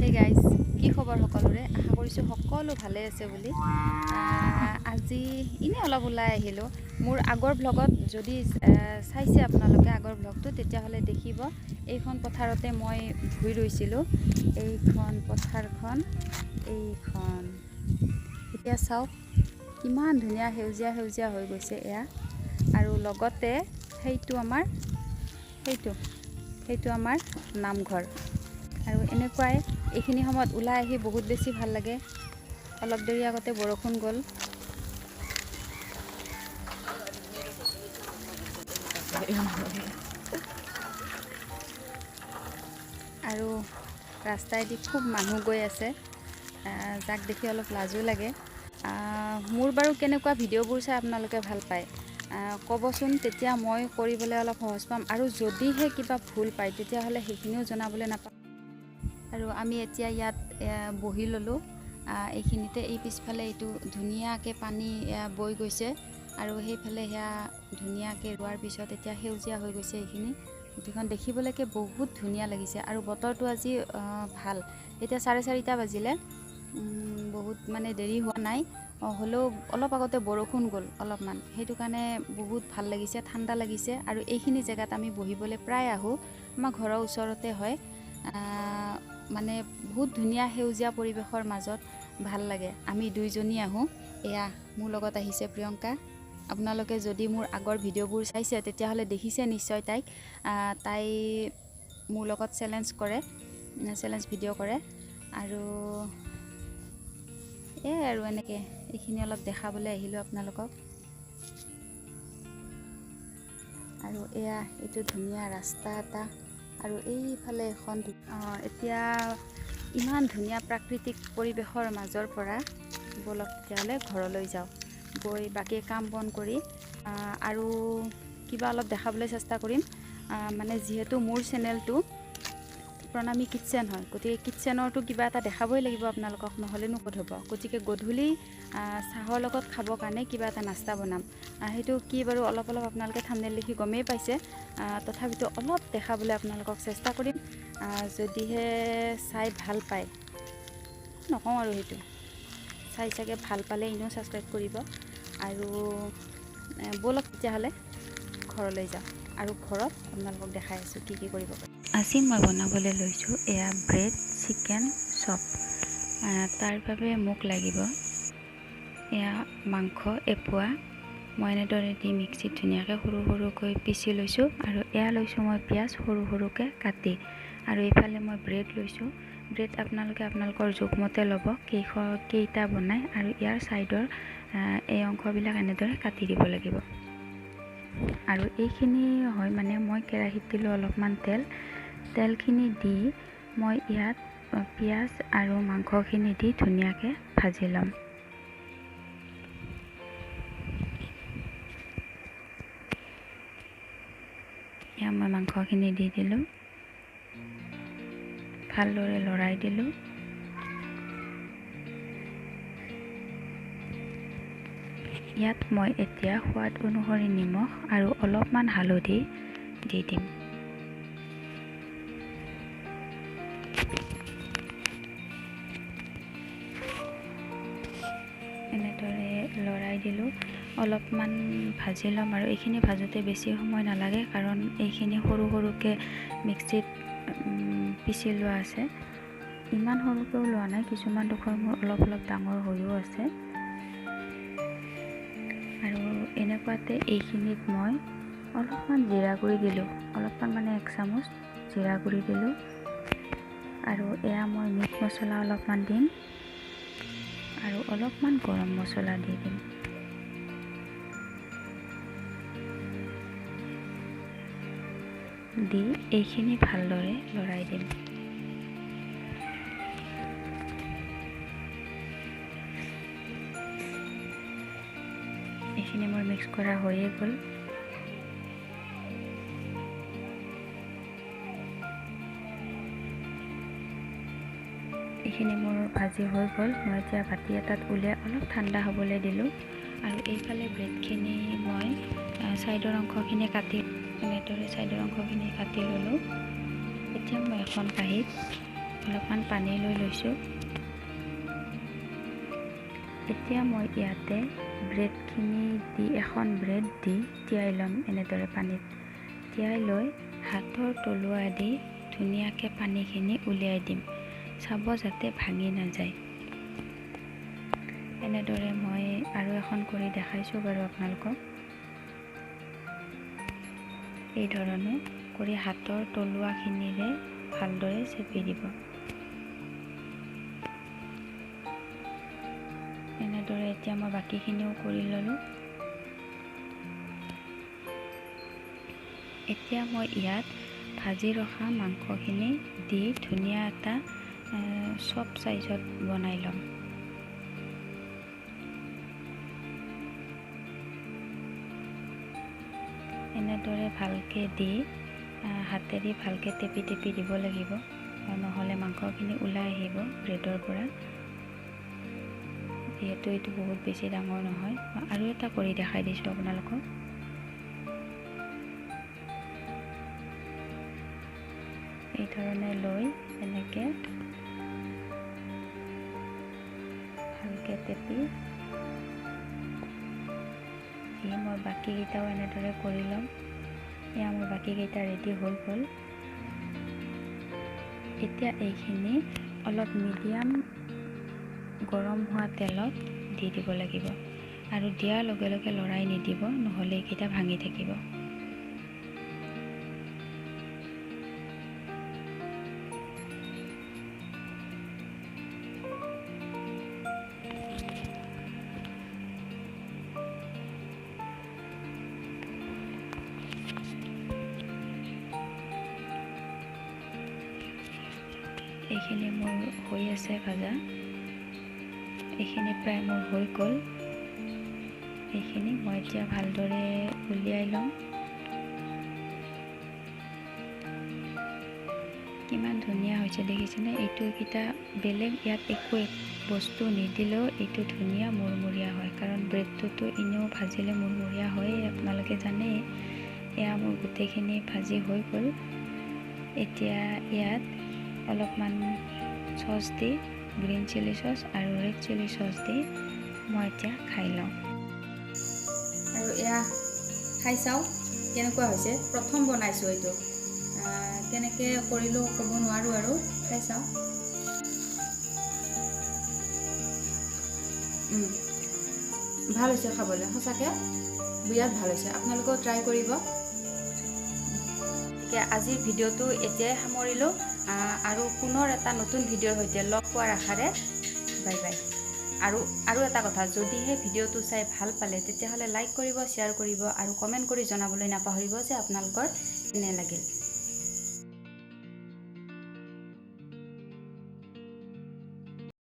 Hey guys, কি খবৰ সকলোৰে? আশা কৰিছোঁ সকলো ভালে আছে বুলি। আজি এনেই অলপ ওলাই আহিলোঁ। মোৰ আগৰ ব্লগত যদি চাইছে আপোনালোকে আগৰ ব্লগটো, তেতিয়াহ'লে দেখিব এইখন পথাৰতে মই ভুই ৰুইছিলোঁ। এইখন পথাৰখন, এইখন এতিয়া চাওক কিমান ধুনীয়া সেউজীয়া সেউজীয়া হৈ গৈছে এয়া। আৰু লগতে সেইটো আমাৰ নামঘৰ। আৰু এনেকুৱাই এইখিনি সময়ত ওলাই আহি বহুত বেছি ভাল লাগে। অলপ দেৰি আগতে বৰষুণ গ'ল। আৰু ৰাস্তাইদি খুব মানুহ গৈ আছে, যাক দেখি অলপ লাজো লাগে। মোৰ বাৰু কেনেকুৱা ভিডিঅ'বোৰ চাই আপোনালোকে ভাল পায় ক'বচোন, তেতিয়া মই কৰিবলৈ অলপ সহজ পাম। আৰু যদিহে কিবা ভুল পায় তেতিয়াহ'লে সেইখিনিও জনাবলৈ নাপাম। আৰু আমি এতিয়া ইয়াত বহি ল'লোঁ এইখিনিতে। এই পিছফালে এইটো ধুনীয়াকৈ পানী বৈ গৈছে, আৰু সেইফালে সেয়া ধুনীয়াকৈ ৰোৱাৰ পিছত এতিয়া সেউজীয়া হৈ গৈছে। এইখিনি গোটেইখন দেখিবলৈকে বহুত ধুনীয়া লাগিছে। আৰু বতৰটো আজি ভাল। এতিয়া 4:30 বাজিলে, বহুত মানে দেৰি হোৱা নাই। হ'লেও অলপ আগতে বৰষুণ গ'ল অলপমান, সেইটো কাৰণে বহুত ভাল লাগিছে, ঠাণ্ডা লাগিছে। আৰু এইখিনি জেগাত আমি বহিবলৈ প্ৰায় আহোঁ, আমাৰ ঘৰৰ ওচৰতে হয়। মানে বহুত ধুনীয়া সেউজীয়া পৰিৱেশৰ মাজত ভাল লাগে। আমি দুইজনী আহোঁ। এয়া মোৰ লগত আহিছে প্ৰিয়ংকা। আপোনালোকে যদি মোৰ আগৰ ভিডিঅ'বোৰ চাইছে তেতিয়াহ'লে দেখিছে নিশ্চয় তাইক। তাই মোৰ লগত চেলেঞ্জ ভিডিঅ' কৰে। আৰু আৰু এনেকৈ এইখিনি অলপ দেখাবলৈ আহিলোঁ আপোনালোকক। আৰু এইটো ধুনীয়া ৰাস্তা এটা, আৰু এইফালে এখন এতিয়া ইমান ধুনীয়া প্ৰাকৃতিক পৰিৱেশৰ মাজৰ পৰা ব'লক তেতিয়াহ'লে ঘৰলৈ যাওঁ। গৈ বাকী কাম বন কৰি আৰু কিবা অলপ দেখাবলৈ চেষ্টা কৰিম। মানে যিহেতু মোৰ চেনেলটো প্ৰণামী কিটচেন হয়, গতিকে কিটচেনৰটো কিবা এটা দেখাবই লাগিব আপোনালোকক, নহ'লেনো ক'ত হ'ব। গতিকে গধূলি চাহৰ লগত খাবৰ কাৰণে কিবা এটা নাস্তা বনাম। সেইটো কি বাৰু অলপ আপোনালোকে থাম্বনেইল দেখি গমেই পাইছে। তথাপিতো অলপ দেখাবলৈ আপোনালোকক চেষ্টা কৰিম। যদিহে চাই ভাল পায়, নকওঁ আৰু সেইটো চাগে ভাল পালে এনেও ছাবস্ক্ৰাইব কৰিব। আৰু ব'লক তেতিয়াহ'লে ঘৰলৈ যাওঁ, আৰু ঘৰত আপোনালোকক দেখাই আছোঁ কি কৰিব পাৰি। আজি মই বনাবলৈ লৈছোঁ এয়া ব্ৰেড চিকেন চপ। তাৰ বাবে মোক লাগিব এয়া মাংস এপোৱা। মই এনেদৰে দি মিক্সিত ধুনীয়াকৈ সৰু সৰুকৈ পিচি লৈছোঁ। আৰু এয়া লৈছোঁ মই পিঁয়াজ সৰু সৰুকৈ কাটি। আৰু এইফালে মই ব্ৰেড লৈছোঁ। ব্ৰেড আপোনালোকে আপোনালোকৰ জোখমতে ল'ব, কেইটা বনায়। আৰু ইয়াৰ ছাইডৰ এই অংশবিলাক এনেদৰে কাটি দিব লাগিব। আৰু এইখিনি হয় মানে মই কেৰাহীত দিলোঁ অলপমান তেলখিনি দি মই ইয়াত পিঁয়াজ আৰু মাংসখিনি দি ধুনীয়াকৈ ভাজি ল'ম। এয়া মই মাংসখিনি দি দিলোঁ, ভালদৰে লৰাই দিলোঁ। ইয়াত মই এতিয়া সোৱাদ অনুসৰি নিমখ আৰু অলপমান হালধি দি দিম। এনেদৰে লৰাই দিলোঁ, অলপমান ভাজি ল'ম। আৰু এইখিনি ভাজোঁতে বেছি সময় নালাগে, কাৰণ এইখিনি সৰু সৰুকৈ মিক্সিত পিচি লোৱা আছে। ইমান সৰুকৈও লোৱা নাই, কিছুমান ডোখৰ মোৰ অলপ ডাঙৰ হৈও আছে। আৰু এনেকুৱাতে এইখিনিত মই অলপমান জিৰা গুড়ি দিলোঁ, অলপমান মানে 1 চামুচ জিৰা গুড়ি দিলোঁ। আৰু এয়া মই মিট মছলা অলপমান দিম, আৰু অলপমান গৰম মছলা দি দিম। দি এইখিনি ভালদৰে লৰাই দিম। এইখিনি মোৰ মিক্স কৰা হৈয়ে গ'ল। এইখিনি মোৰ ভাজি হৈ গ'ল। মই এতিয়া বাতি এটাত উলিয়াই অলপ ঠাণ্ডা হ'বলৈ দিলোঁ। আৰু এইফালে ব্ৰেডখিনি মই ছাইডৰ অংশখিনি এনেদৰে ছাইডৰ অংশখিনি কাটি ল'লোঁ। এতিয়া মই এখন কাঁহীত অলপমান পানী লৈ লৈছোঁ। এতিয়া মই ইয়াতে ব্ৰেডখিনি দি এখন ব্ৰেড দি তিয়াই ল'ম। এনেদৰে পানীত তিয়াই লৈ হাতৰ তলুৱা দি ধুনীয়াকৈ পানীখিনি উলিয়াই দিম, চাব যাতে ভাঙি নাযায়। এনেদৰে মই আৰু এখন কৰি দেখাইছোঁ বাৰু আপোনালোকক। এই ধৰণে কৰি হাতৰ তলুৱাখিনিৰে ভালদৰে চেপি দিব। এনেদৰে এতিয়া মই বাকীখিনিও কৰি ল'লোঁ। এতিয়া মই ইয়াত ভাজি ৰখা মাংসখিনি দি ধুনীয়া এটা চপ চাইজত বনাই ল'ম। এনেদৰে ভালকৈ দি হাতেদি ভালকৈ টেপি টেপি দিব লাগিব, নহ'লে মাংসখিনি ওলাই আহিব ব্ৰেডৰ পৰা। যিহেতু এইটো বহুত বেছি ডাঙৰ নহয়। আৰু এটা কৰি দেখাই দিছোঁ আপোনালোকক। এই ধৰণে লৈ এনেকৈ ভালকৈ টেপি দি মই বাকীকেইটাও এনেদৰে কৰি ল'ম। এয়া মোৰ বাকীকেইটা ৰেডি হৈ গ'ল। এতিয়া এইখিনি অলপ মিডিয়াম গৰম হোৱা তেলত দি দিব লাগিব, আৰু দিয়াৰ লগে লগে লৰাই নিদিব, নহ'লে এইকেইটা ভাঙি থাকিব। এইখিনি মোৰ হৈ আছে ভাজা। এইখিনি প্ৰায় মোৰ হৈ গ'ল। এইখিনি মই এতিয়া ভালদৰে উলিয়াই ল'ম। কিমান ধুনীয়া হৈছে দেখিছেনে? এইকেইটা বেলেগ ইয়াত একো বস্তু নিদিলেও এইটো ধুনীয়া মুৰমুৰীয়া হয়, কাৰণ ব্ৰেডটোতো এনেও ভাজিলে মুৰমুৰীয়া হয়েই, আপোনালোকে জানেই। এয়া মোৰ গোটেইখিনি ভাজি হৈ গ'ল। এতিয়া ইয়াত অলপমান চচ দি, গ্ৰীণ চিলি চচ আৰু ৰেড চিলি চচ দি মই এতিয়া খাই লওঁ। আৰু এয়া খাই চাওঁ কেনেকুৱা হৈছে। প্ৰথম বনাইছোঁ এইটো, কেনেকৈ কৰিলোঁ ক'ব নোৱাৰোঁ, আৰু খাই চাওঁ। ভাল হৈছে খাবলৈ, সঁচাকৈ বিৰাট ভাল হৈছে। আপোনালোকেও ট্ৰাই কৰিব। আজিৰ ভিডিঅ'টো এতিয়াই সামৰিলোঁ, আৰু পুনৰ এটা নতুন ভিডিঅ'ৰ সৈতে লগ পোৱাৰ আশাৰে বাই বাই। আৰু এটা কথা, যদিহে ভিডিঅ'টো চাই ভাল পালে তেতিয়াহ'লে লাইক কৰিব, শ্বেয়াৰ কৰিব আৰু কমেণ্ট কৰি জনাবলৈ নাপাহৰিব যে আপোনালোকৰ কেনে লাগিল।